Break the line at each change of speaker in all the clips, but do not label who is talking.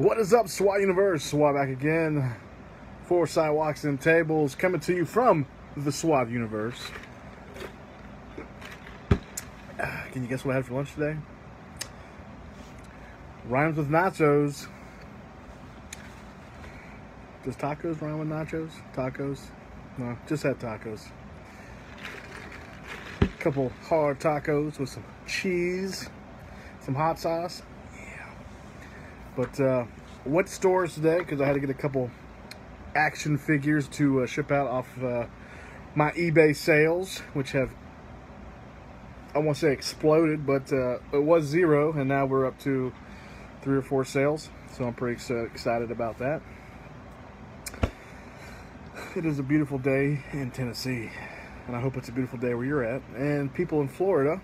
What is up, SWAT Universe? SWAT back again for Sidewalks and Tables, coming to you from the SWAT Universe. Can you guess what I had for lunch today? Rhymes with nachos. Does tacos rhyme with nachos? Tacos? No, just had tacos. A couple hard tacos with some cheese, some hot sauce. But went to stores today because I had to get a couple action figures to ship out off my eBay sales, which have, I won't say exploded, but it was 0, and now we're up to 3 or 4 sales. So I'm pretty excited about that. It is a beautiful day in Tennessee, and I hope it's a beautiful day where you're at. And people in Florida,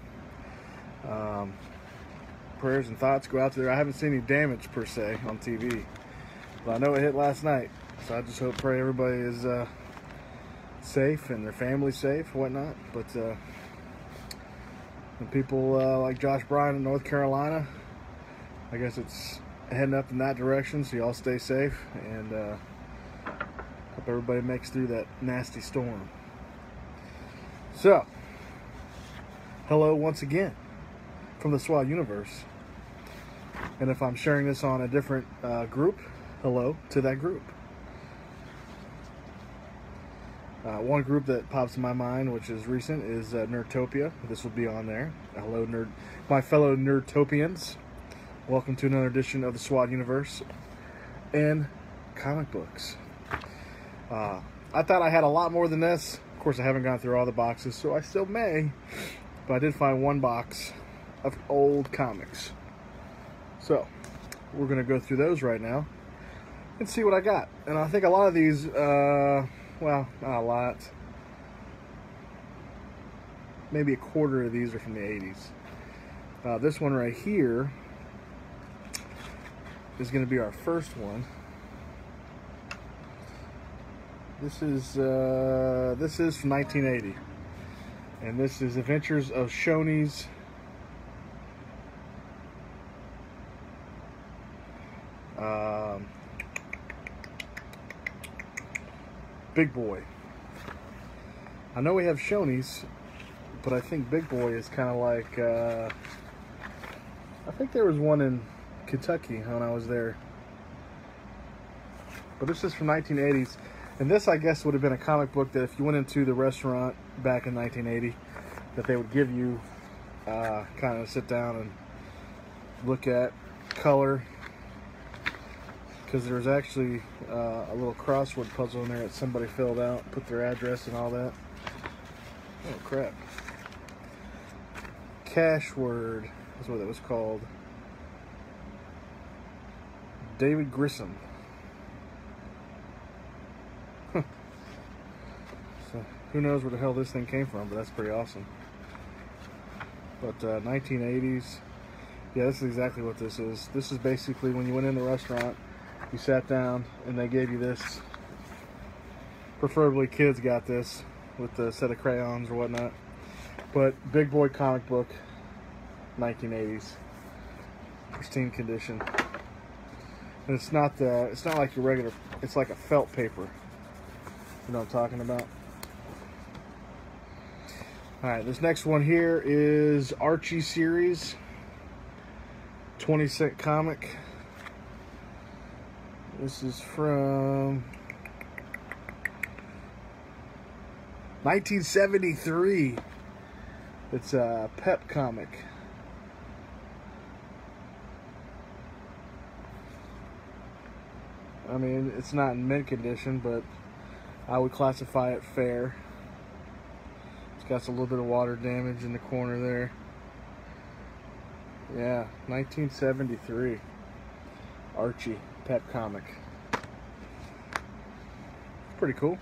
prayers and thoughts go out to there. I haven't seen any damage per se on TV, but I know it hit last night, so I just pray everybody is safe and their family's safe and whatnot. But and people like Josh Bryan in North Carolina, I guess it's heading up in that direction, so y'all stay safe, and hope everybody makes through that nasty storm. So, hello once again from the SWAT Universe. And if I'm sharing this on a different group, hello to that group. One group that pops in my mind, which is recent, is Nerdtopia. This will be on there. Hello, my fellow Nerdtopians. Welcome to another edition of the SWAT Universe and comic books. I thought I had a lot more than this. Of course, I haven't gone through all the boxes, so I still may. But I did find one box of old comics. So, we're going to go through those right now and see what I got. And I think a lot of these, well, not a lot. Maybe a quarter of these are from the 80s. This one right here is going to be our first one. This is from 1980. And this is Adventures of Shoney's Big Boy. I know we have Shoney's, but I think Big Boy is kind of like, I think there was one in Kentucky when I was there. But this is from 1980s. And this, I guess, would have been a comic book that if you went into the restaurant back in 1980, that they would give you, kind of sit down and look at, color. Because there was actually a little crossword puzzle in there that somebody filled out, put their address and all that. Oh, crap. Cashword is what it was called. David Grissom. Huh. So, who knows where the hell this thing came from, but that's pretty awesome. But 1980s. Yeah, this is exactly what this is. This is basically when you went in the restaurant, you sat down and they gave you this. Preferably kids got this with a set of crayons or whatnot. But Big Boy comic book, 1980s, pristine condition. And it's not like your regular. It's like a felt paper. You know what I'm talking about? All right, this next one here is Archie series, 20-cent comic. This is from 1973. It's a Pep comic. I mean, it's not in mint condition, but I would classify it fair. It's got a little bit of water damage in the corner there. Yeah, 1973. Archie. Pep comic. Pretty cool.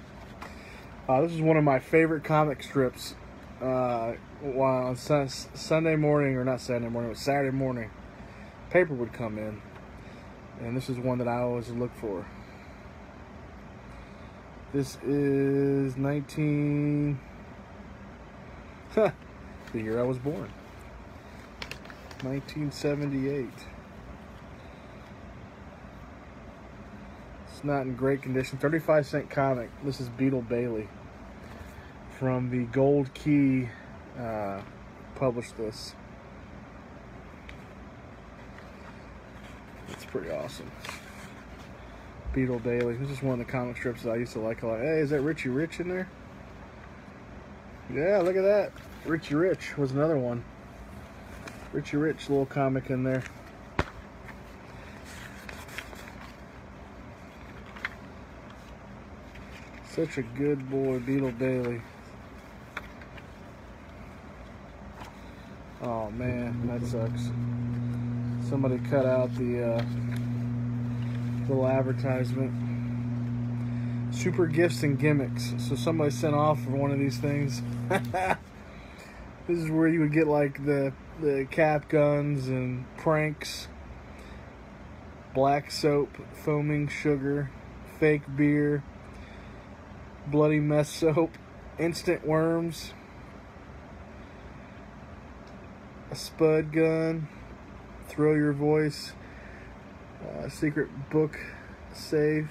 This is one of my favorite comic strips. On Sunday morning, or not Sunday morning, but Saturday morning, paper would come in, and this is one that I always look for. This is 19. The year I was born. 1978. It's not in great condition. 35-cent comic. This is Beetle Bailey from the Gold Key. Published this. It's pretty awesome. Beetle Bailey. This is one of the comic strips that I used to like a lot. Hey, is that Richie Rich in there? Yeah, look at that. Richie Rich was another one. Richie Rich, little comic in there. Such a good boy, Beetle Bailey. Oh man, that sucks. Somebody cut out the little advertisement. Super gifts and gimmicks. So somebody sent off for one of these things. This is where you would get like the cap guns and pranks, black soap, foaming sugar, fake beer, bloody mess soap, instant worms, a spud gun, throw your voice, secret book safe,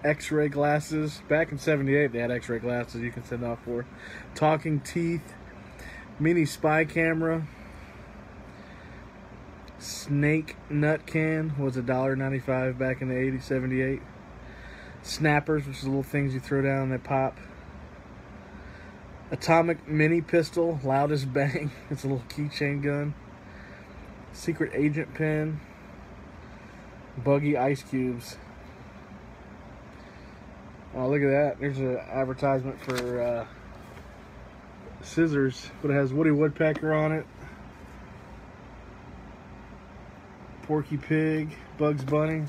x-ray glasses. Back in '78 they had x-ray glasses you can send off for. Talking teeth, mini spy camera, snake nut can was $1.95 back in the '80s, '78. Snappers, which is little things you throw down and they pop. Atomic mini pistol, loudest bang. It's a little keychain gun. Secret agent pen. Buggy ice cubes. Oh, look at that. There's an advertisement for scissors, but it has Woody Woodpecker on it. Porky Pig, Bugs Bunny.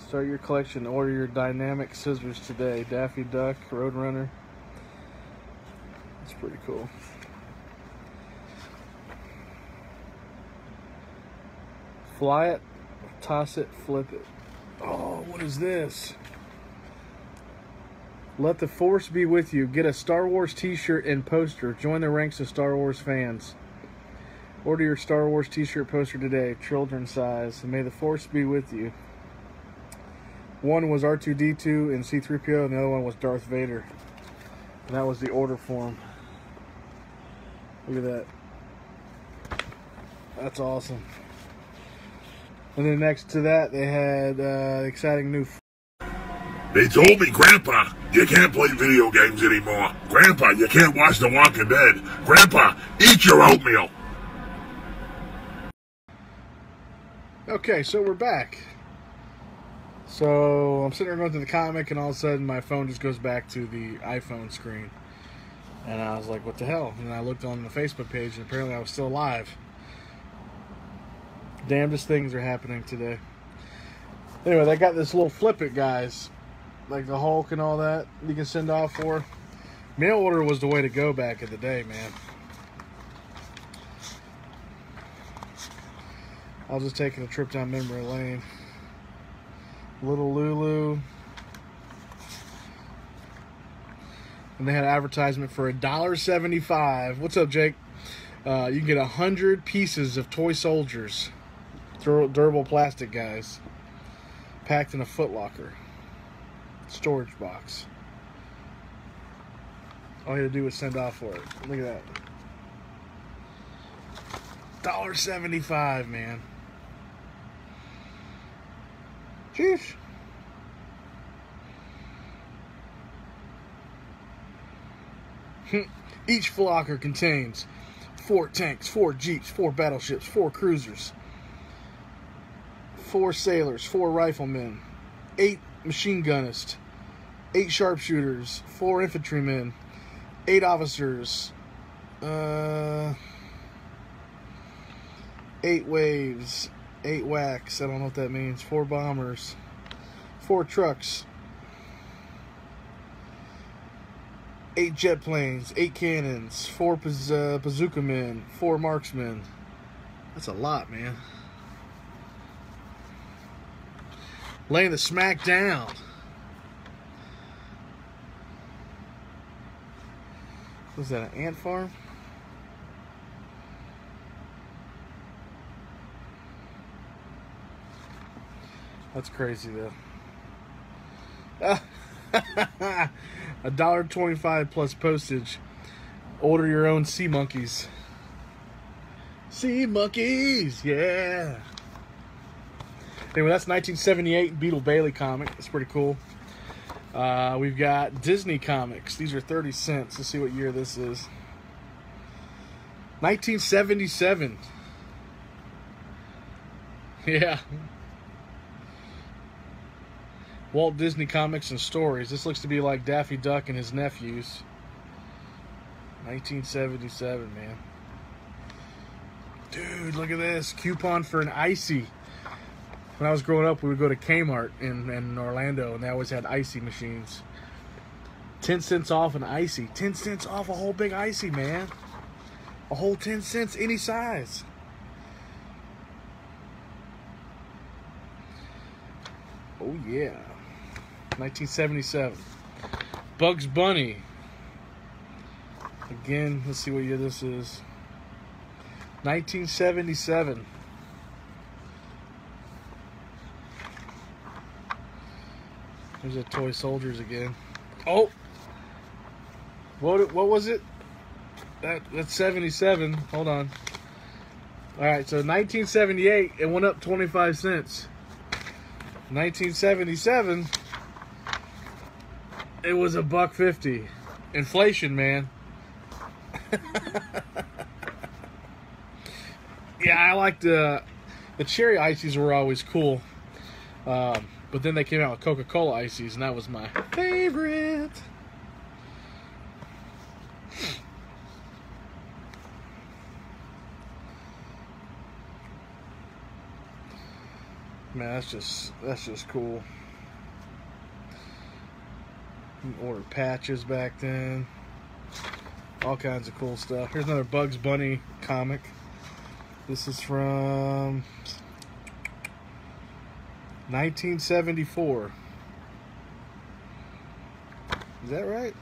Start your collection. Order your dynamic scissors today. Daffy Duck, Roadrunner. It's pretty cool. Fly it, toss it, flip it. Oh, what is this? Let the Force be with you. Get a Star Wars t-shirt and poster. Join the ranks of Star Wars fans. Order your Star Wars t-shirt poster today. Children's size. And may the Force be with you. One was R2-D2 and C-3PO, and the other one was Darth Vader. And that was the order form. Look at that. That's awesome. And then next to that, they had exciting new...
They told me, Grandpa, you can't play video games anymore. Grandpa, you can't watch The Walking Dead. Grandpa, eat your oatmeal.
Okay, so we're back. So I'm sitting there going through the comic, and all of a sudden my phone just goes back to the iPhone screen. And I was like, what the hell? And I looked on the Facebook page, and apparently I was still alive. Damnedest things are happening today. Anyway, they got this little flip it guys, like the Hulk and all that, you can send off for. Mail order was the way to go back in the day, man. I was just taking a trip down memory lane. Little Lulu. And they had an advertisement for $1.75. What's up, Jake? You can get 100 pieces of toy soldiers. Durable plastic guys. Packed in a Foot Locker. Storage box. All you had to do was send off for it. Look at that. $1.75, man. Jeez. Each locker contains 4 tanks, 4 jeeps, 4 battleships, 4 cruisers, 4 sailors, 4 riflemen, 8 machine gunnists, 8 sharpshooters, 4 infantrymen, 8 officers, 8 waves, 8 whacks, I don't know what that means, 4 bombers, 4 trucks, 8 jet planes, 8 cannons, 4 bazooka men, 4 marksmen. That's a lot, man. Laying the smack down. Was that an ant farm? That's crazy though. $1.25 plus postage. Order your own sea monkeys. Sea monkeys, yeah. Anyway, that's 1978 Beetle Bailey comic. That's pretty cool. We've got Disney comics. These are 30 cents. Let's see what year this is. 1977. Yeah. Walt Disney Comics and Stories. This looks to be like Daffy Duck and his nephews. 1977, man. Dude, look at this. Coupon for an icy. When I was growing up, we would go to Kmart in Orlando, and they always had icy machines. 10 cents off an icy. 10 cents off a whole big icy, man. A whole 10 cents, any size. Oh, yeah. 1977. Bugs Bunny. Again, let's see what year this is. 1977. There's the toy soldiers again. Oh! What was it? That's 77. Hold on. Alright, so 1978, it went up 25 cents. 1977, it was $1.50. Inflation, man. Yeah, I liked the cherry ices were always cool. But then they came out with Coca-Cola ices, and that was my favorite. Man, that's just cool. You can order patches back then. All kinds of cool stuff. Here's another Bugs Bunny comic. This is from 1974. Is that right?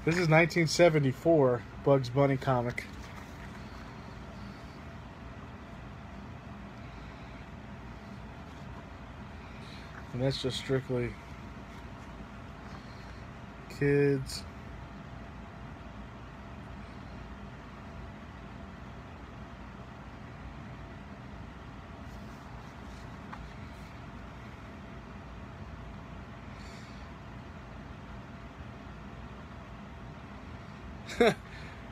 This is 1974 Bugs Bunny comic. And that's just strictly kids.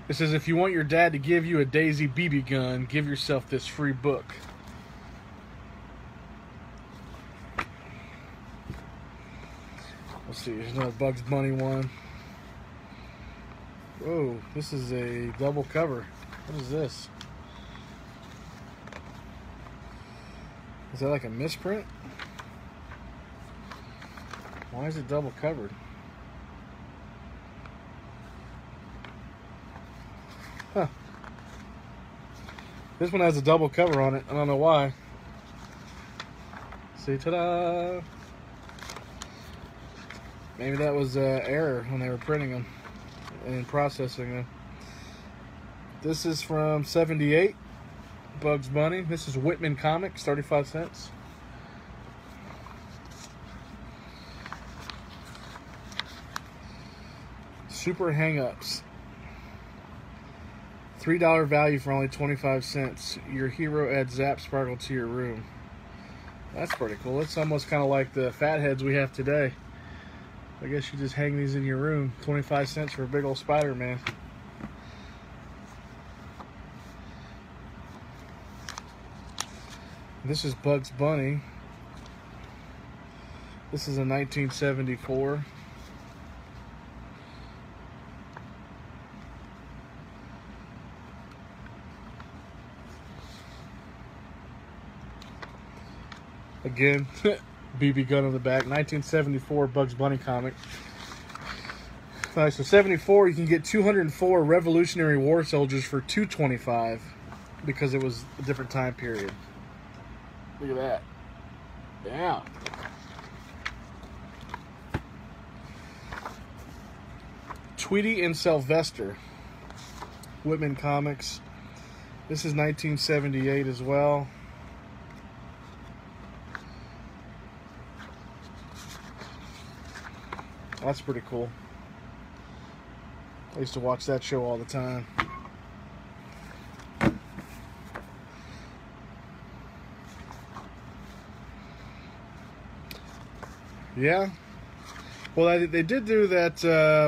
It says, if you want your dad to give you a Daisy BB gun, give yourself this free book. Let's see, there's another Bugs Bunny one. Whoa, this is a double cover. What is this? Is that like a misprint? Why is it double covered? Huh. This one has a double cover on it. I don't know why. See, ta-da! Maybe that was error when they were printing them and processing them. This is from 78, Bugs Bunny. This is Whitman Comics, 35 cents. Super Hang-Ups. $3 value for only 25 cents. Your hero adds Zap Sparkle to your room. That's pretty cool. It's almost kind of like the fatheads we have today. I guess you just hang these in your room. 25 cents for a big old SpiderMan. This is Bugs Bunny. This is a 1974. Again, BB gun on the back. 1974 Bugs Bunny comic. All right, so 74, you can get 204 Revolutionary War soldiers for $225 because it was a different time period. Look at that. Yeah. Tweety and Sylvester, Whitman Comics. This is 1978 as well. That's pretty cool. I used to watch that show all the time. Yeah. Well, they did do that,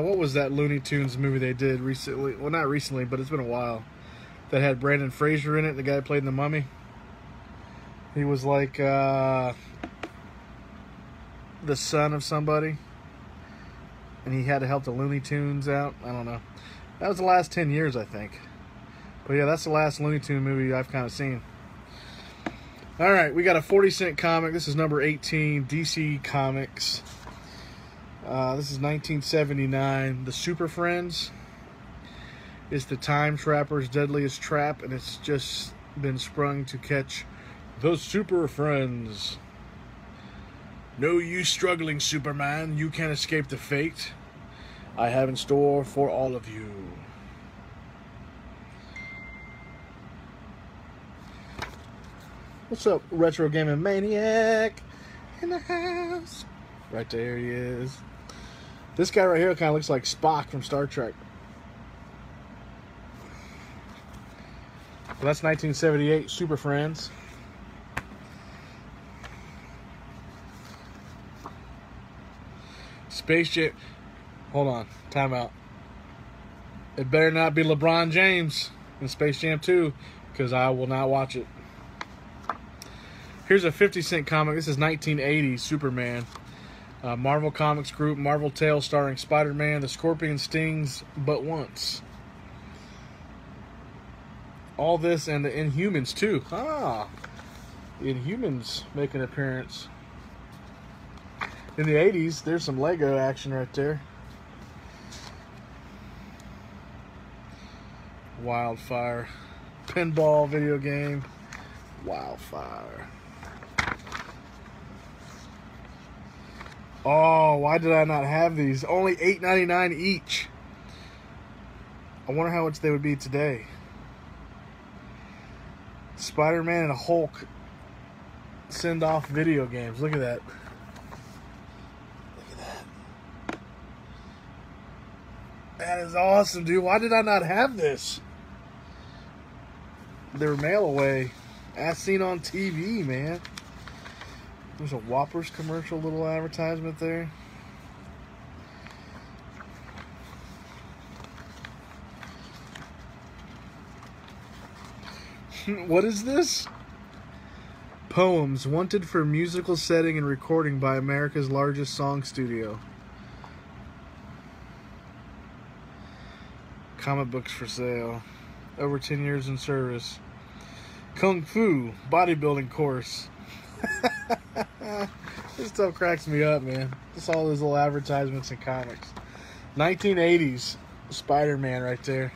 what was that Looney Tunes movie they did recently? Well, not recently, but it's been a while. That had Brandon Fraser in it, the guy who played in The Mummy. He was like the son of somebody. And he had to help the Looney Tunes out. I don't know. That was the last 10 years, I think. But yeah, that's the last Looney Tune movie I've kind of seen. All right, we got a 40-cent comic. This is number 18, DC Comics. This is 1979. The Super Friends. It's the Time Trapper's deadliest trap, and it's just been sprung to catch the Super Friends. No use struggling, Superman. You can't escape the fate I have in store for all of you. What's up, Retro Gaming Maniac? In the house. Right there he is. This guy right here kind of looks like Spock from Star Trek. Well, that's 1978, Super Friends. Space Jam. Hold on. Time out. It better not be LeBron James in Space Jam 2, because I will not watch it. Here's a 50-cent comic. This is 1980, Superman. Marvel Comics Group, Marvel Tales starring Spider-Man. The Scorpion stings but once. All this and the Inhumans, too. Ah, the Inhumans make an appearance. In the 80s, there's some Lego action right there. Wildfire. Pinball video game. Wildfire. Oh, why did I not have these? Only $8.99 each. I wonder how much they would be today. Spider-Man and Hulk send off video games. Look at that. Look at that. That is awesome, dude. Why did I not have this? They were mail away. As seen on TV, man. There's a Whoppers commercial, little advertisement there. What is this? Poems wanted for musical setting and recording by America's largest song studio. Comic books for sale. Over 10 years in service. Kung Fu bodybuilding course. This stuff cracks me up, man. Just all those little advertisements and comics. 1980s Spider-Man right there.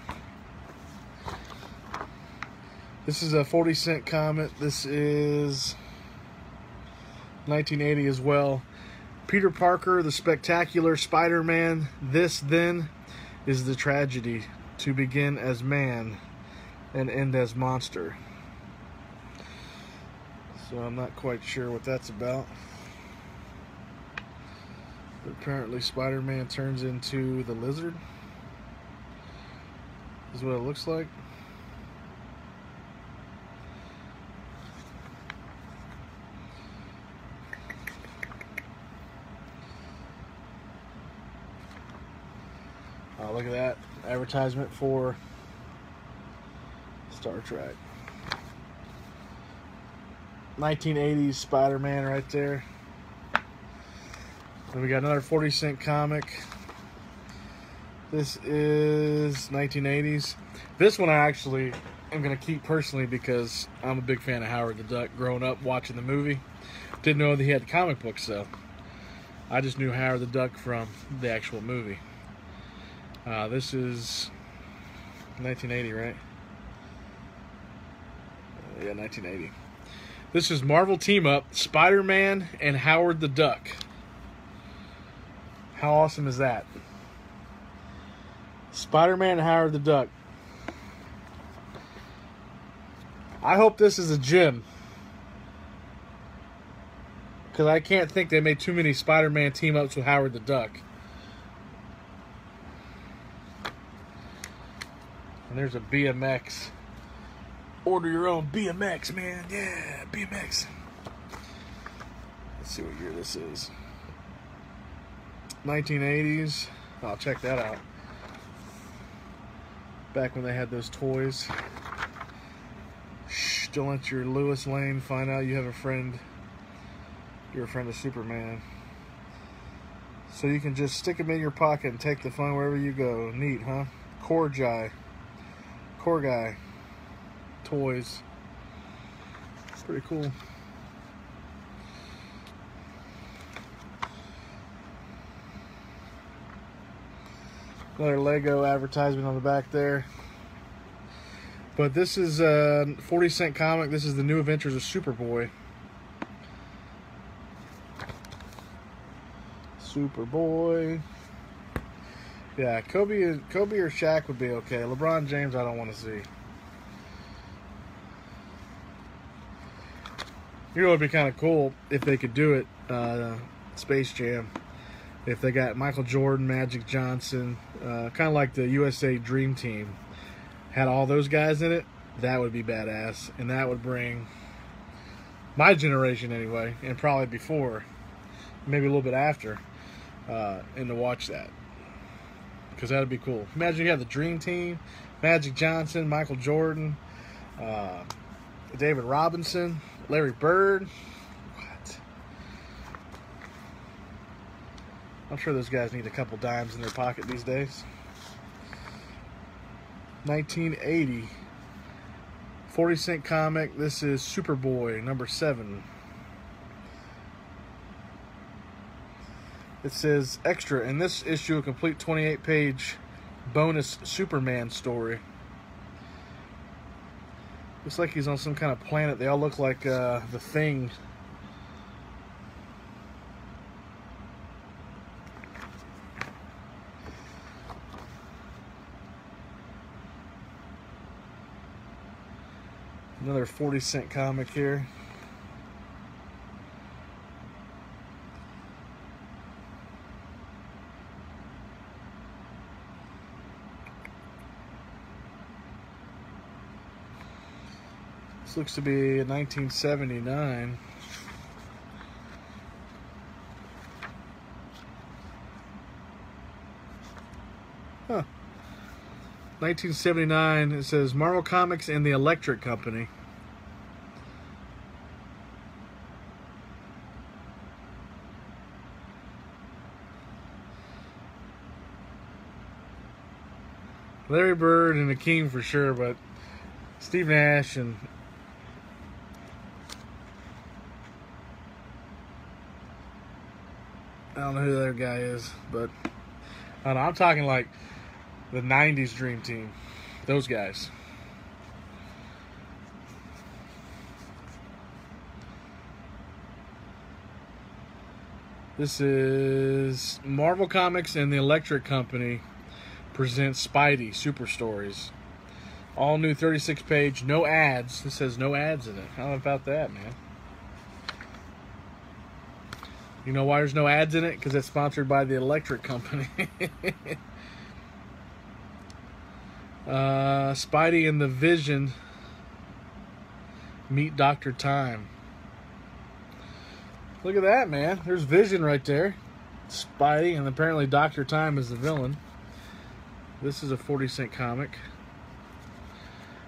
This is a 40-cent comic. This is 1980 as well. Peter Parker, the spectacular Spider-Man. This, then, is the tragedy. To begin as man and end as monster. So I'm not quite sure what that's about. But apparently Spider-Man turns into the lizard. This is what it looks like. Oh, look at that. Advertisement for Star Trek. 1980s Spider-Man right there. Then we got another 40-cent comic. This is 1980s. This one I actually am going to keep personally because I'm a big fan of Howard the Duck. Growing up watching the movie. Didn't know that he had the comic books though. I just knew Howard the Duck from the actual movie. This is 1980, right? Yeah, 1980. This is Marvel Team Up, Spider-Man and Howard the Duck. How awesome is that? Spider-Man and Howard the Duck. I hope this is a gem, because I can't think they made too many Spider-Man team-ups with Howard the Duck. And there's a BMX. Order your own BMX, man. Yeah, BMX. Let's see what year this is. 1980s. Oh, check that out. Back when they had those toys. Shh, don't let your Lois Lane find out you have a friend. You're a friend of Superman. So you can just stick them in your pocket and take the fun wherever you go. Neat, huh? Core Guy. Toys. It's pretty cool. Another Lego advertisement on the back there. But this is a 40-cent comic. This is the New Adventures of Superboy. Yeah, Kobe or Shaq would be okay. LeBron James, I don't want to see. You know, it would be kind of cool if they could do it, Space Jam. If they got Michael Jordan, Magic Johnson, kind of like the USA Dream Team, had all those guys in it, that would be badass. And that would bring my generation anyway, and probably before, maybe a little bit after, and to watch that. Because that would be cool. Imagine you have the Dream Team, Magic Johnson, Michael Jordan, David Robinson, Larry Bird. What? I'm sure those guys need a couple dimes in their pocket these days. 1980. 40-cent comic. This is Superboy, number 7. It says, extra, in this issue, a complete 28-page bonus Superman story. Looks like he's on some kind of planet. They all look like the Thing. Another 40-cent comic here. This looks to be a 1979. Huh. 1979, it says Marvel Comics and the Electric Company. Larry Bird and Akeem for sure, but Steve Nash and I don't know who the other guy is, but I don't know, I'm talking like the 90s Dream Team. Those guys. This is Marvel Comics and the Electric Company presents Spidey Super Stories. All new 36-page, no ads. This says no ads in it. How about that, man? You know why there's no ads in it? Because it's sponsored by the Electric Company. Spidey and the Vision meet Dr. Time. Look at that, man. There's Vision right there. Spidey, and apparently Dr. Time is the villain. This is a 40-cent comic.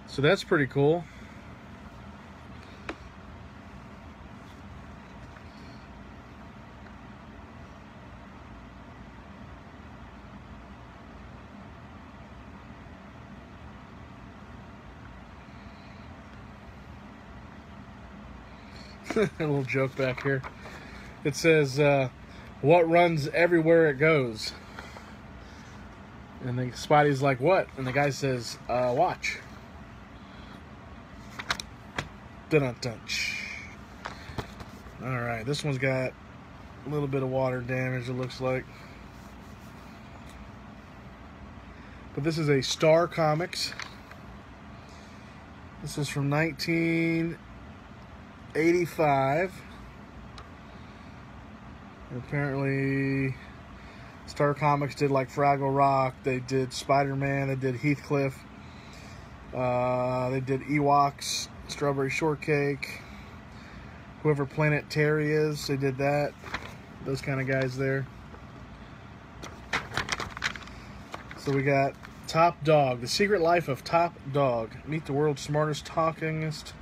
So that's pretty cool. A little joke back here. It says, what runs everywhere it goes? And then Spidey's like, what? And the guy says, watch. Dun-dun-dun. Alright, this one's got a little bit of water damage, it looks like. But this is a Star Comics. This is from 1985. Apparently, Star Comics did like Fraggle Rock, they did SpiderMan, they did Heathcliff, they did Ewoks, Strawberry Shortcake, whoever Planet Terry is, they did that. Those kind of guys there. So we got Top Dog, The Secret Life of Top Dog. Meet the world's smartest, talkingest,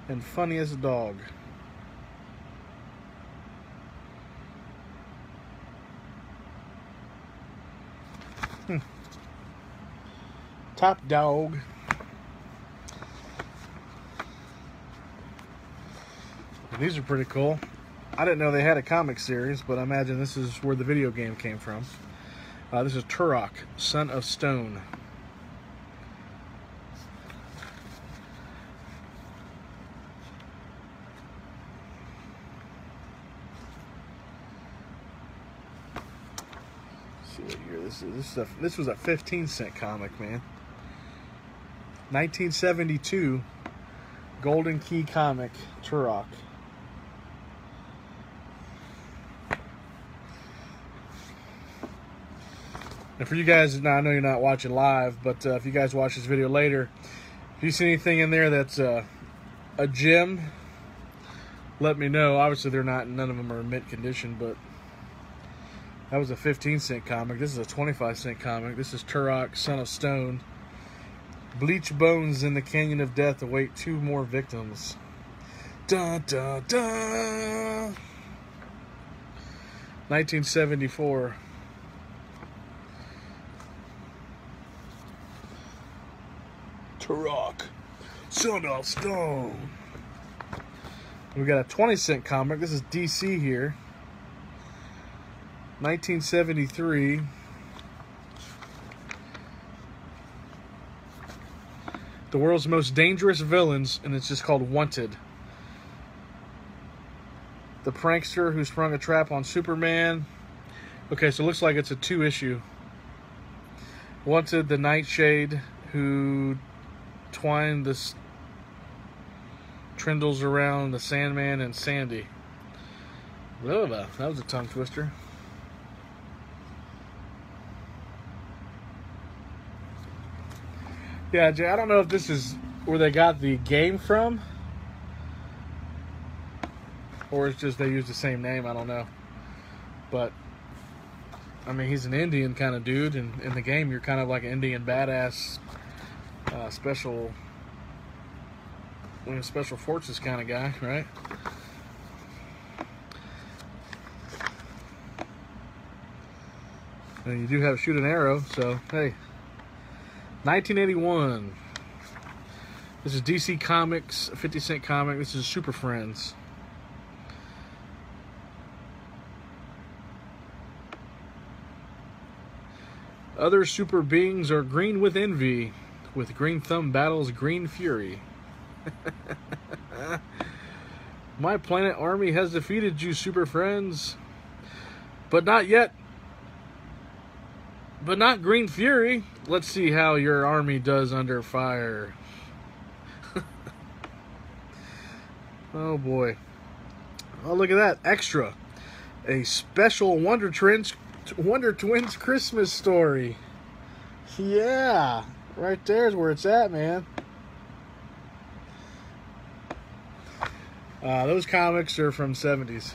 and funniest dog. Top Dog. These are pretty cool. I didn't know they had a comic series, but I imagine this is where the video game came from. This is Tarak, Son of Stone. Let's see what year this is. This was a 15-cent comic, man. 1972, Golden Key comic, Tarak. And for you guys, now I know you're not watching live, but if you guys watch this video later, if you see anything in there that's a gem, let me know. Obviously, they're not, none of them are in mint condition, but that was a 15-cent comic. This is a 25-cent comic. This is Tarak, Son of Stone. Bleach bones in the canyon of death await 2 more victims. Dun, dun, dun. 1974. Tarak, Son of Stone. We got a 20-cent comic. This is DC here. 1973. The world's most dangerous villains, and it's just called Wanted. The prankster who sprung a trap on Superman. Okay, so it looks like it's a 2-issue. Wanted, the Nightshade who twined the trindles around the Sandman and Sandy. Ugh, that was a tongue twister. Yeah, Jay, I don't know if this is where they got the game from, or it's just they used the same name. I don't know. But, I mean, he's an Indian kind of dude, and in the game, you're kind of like an Indian badass, special forces kind of guy, right? And you do have shoot an arrow, so, hey. 1981. This is DC Comics, a 50-cent comic. This is Super Friends. Other super beings are green with envy. With Green Thumb battles Green Fury. My planet army has defeated you, Super Friends. But not yet. But not Green Fury. Let's see how your army does under fire. Oh boy. Oh, look at that. Extra. A special Wonder Twins Christmas story. Yeah. Right there's where it's at, man. Those comics are from 70s.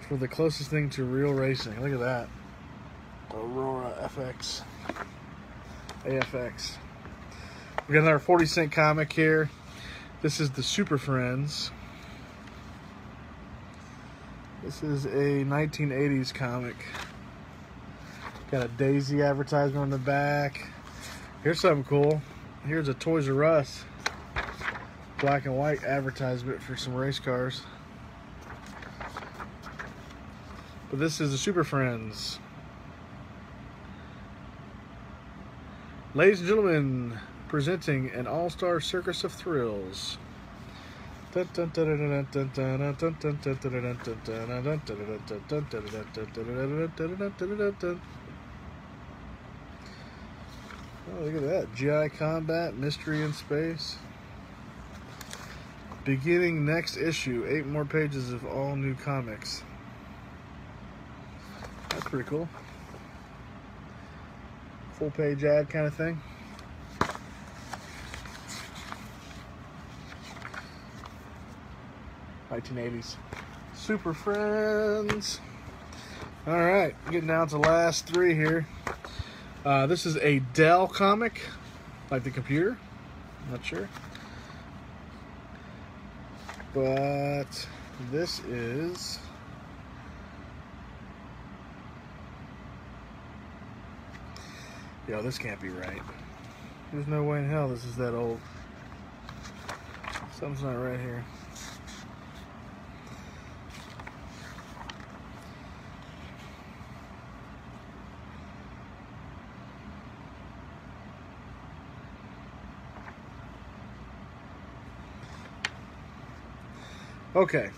For the closest thing to real racing. Look at that. Aurora FX. AFX. We got another 40-cent comic here. This is the Super Friends. This is a 1980s comic. Got a Daisy advertisement on the back. Here's something cool. Here's a Toys R Us. black and white advertisement for some race cars. But this is the Super Friends. Ladies and gentlemen, presenting an all-star circus of thrills. Oh, look at that. GI Combat, Mystery in Space. Beginning next issue. 8 more pages of all new comics. That's pretty cool. Full page ad kind of thing. '80s. Super Friends. Alright, getting down to the last 3 here. This is a Dell comic, like the computer. I'm not sure. But this is... Yo, this can't be right. There's no way in hell this is that old. Something's not right here. Okay.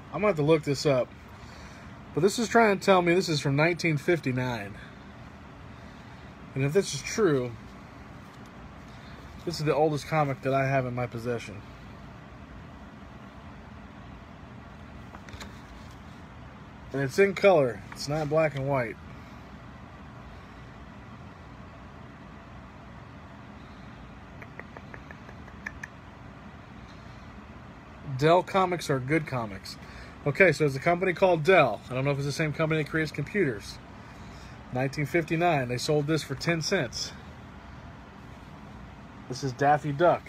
I'm going to have to look this up. But this is trying to tell me this is from 1959. And if this is true, this is the oldest comic that I have in my possession. And it's in color. It's not black and white. Dell Comics are good comics. Okay, so there's a company called Dell. I don't know if it's the same company that creates computers. 1959, they sold this for 10 cents. This is Daffy Duck.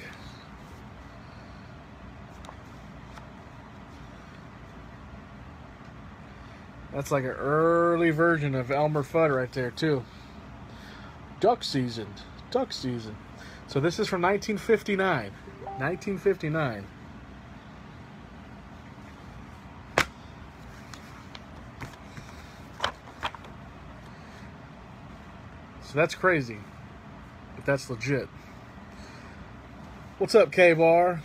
That's like an early version of Elmer Fudd right there, too. Duck season. Duck season. So this is from 1959. 1959. So that's crazy, if that's legit. What's up, K-Bar?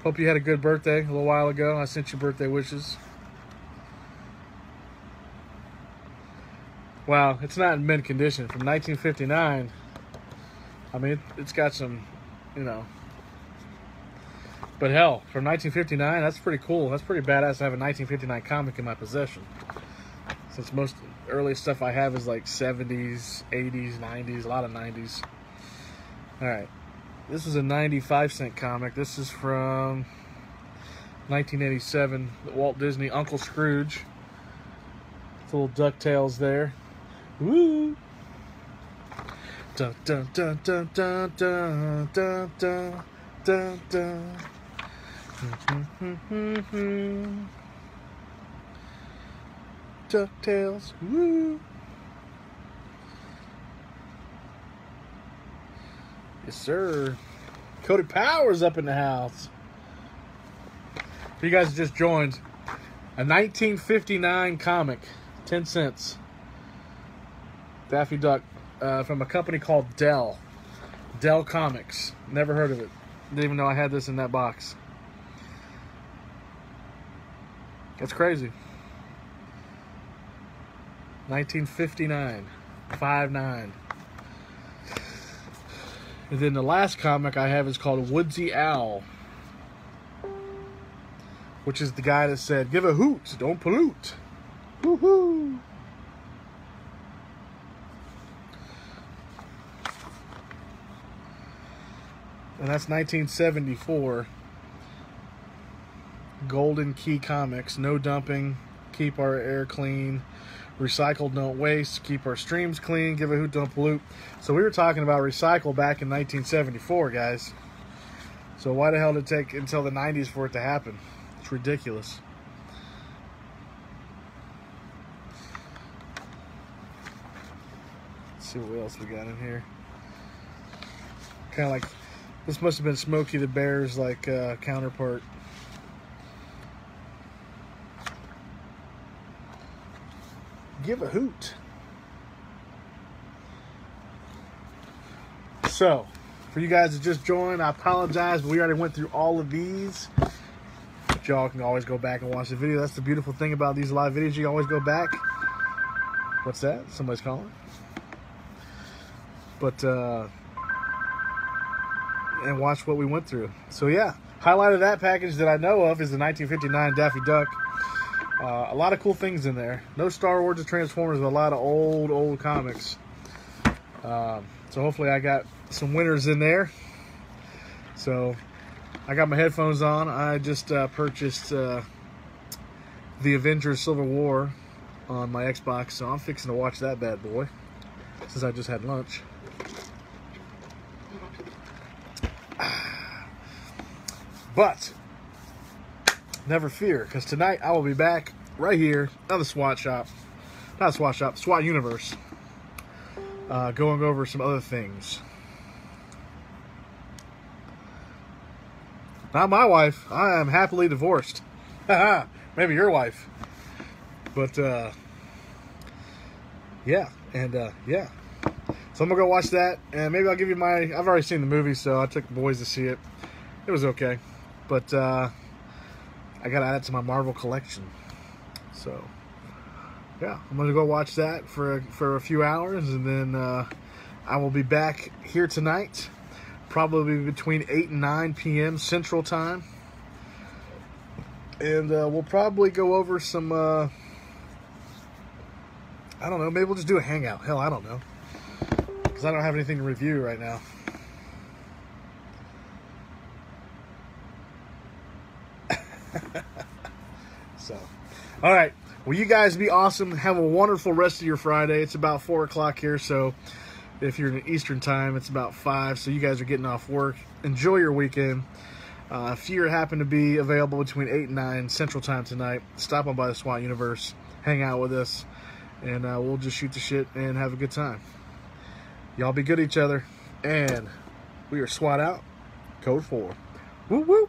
Hope you had a good birthday a little while ago. I sent you birthday wishes. Wow, it's not in mint condition. From 1959, I mean, it's got some, you know. But hell, from 1959, that's pretty cool. That's pretty badass to have a 1959 comic in my possession. Since most early stuff I have is like 70s, 80s, 90s, a lot of 90s. Alright. This is a 95-cent comic. This is from 1987. Walt Disney Uncle Scrooge. It's a little DuckTales there. Woo! Dun dun dun dun dun dun dun dun dun dun. DuckTales, woo! Yes, sir. Cody Powers up in the house. If you guys just joined, a 1959 comic, 10 cents. Daffy Duck, from a company called Dell. Dell Comics. Never heard of it. Didn't even know I had this in that box. That's crazy. 1959, 5/9. And then the last comic I have is called Woodsy Owl, which is the guy that said, "Give a hoot, don't pollute." Woohoo! And that's 1974. Golden Key Comics. No dumping. Keep our air clean. Recycle, don't waste. Keep our streams clean. Give a hoot, don't pollute. So we were talking about recycle back in 1974, guys. So why the hell did it take until the 90s for it to happen? It's ridiculous. Let's see what else we got in here. Kind of like, this must have been Smokey the Bear's like counterpart. Give a hoot. So, for you guys that just joined, I apologize, but we already went through all of these. But y'all can always go back and watch the video. That's the beautiful thing about these live videos. You can always go back. What's that? Somebody's calling. But, and watch what we went through. So, yeah. Highlight of that package that I know of is the 1959 Daffy Duck. A lot of cool things in there. No Star Wars or Transformers, but a lot of old comics. So hopefully I got some winners in there. So I got my headphones on. I just purchased The Avengers Civil War on my Xbox, so I'm fixing to watch that bad boy since I just had lunch. But never fear, because tonight I will be back right here at the SWAT shop. Not SWAT shop, SWAT Universe. Going over some other things. Not my wife. I am happily divorced. Maybe your wife. But, yeah. And, yeah. So I'm going to go watch that. And maybe I'll give you my... I've already seen the movie, so I took the boys to see it. It was okay. But, I got to add it to my Marvel collection. So, yeah. I'm going to go watch that for a few hours. And then, I will be back here tonight. Probably between 8 and 9 p.m. Central Time. And we'll probably go over some, I don't know, maybe we'll just do a hangout. Hell, I don't know. Because I don't have anything to review right now. So, alright. Well, you guys be awesome. Have a wonderful rest of your Friday. It's about 4 o'clock here, so... If you're in Eastern time, it's about 5, so you guys are getting off work. Enjoy your weekend. If you happen to be available between 8 and 9 Central Time tonight, stop on by the SWAT Universe, hang out with us, and we'll just shoot the shit and have a good time. Y'all be good to each other, and we are SWAT out, Code 4. Woo woo!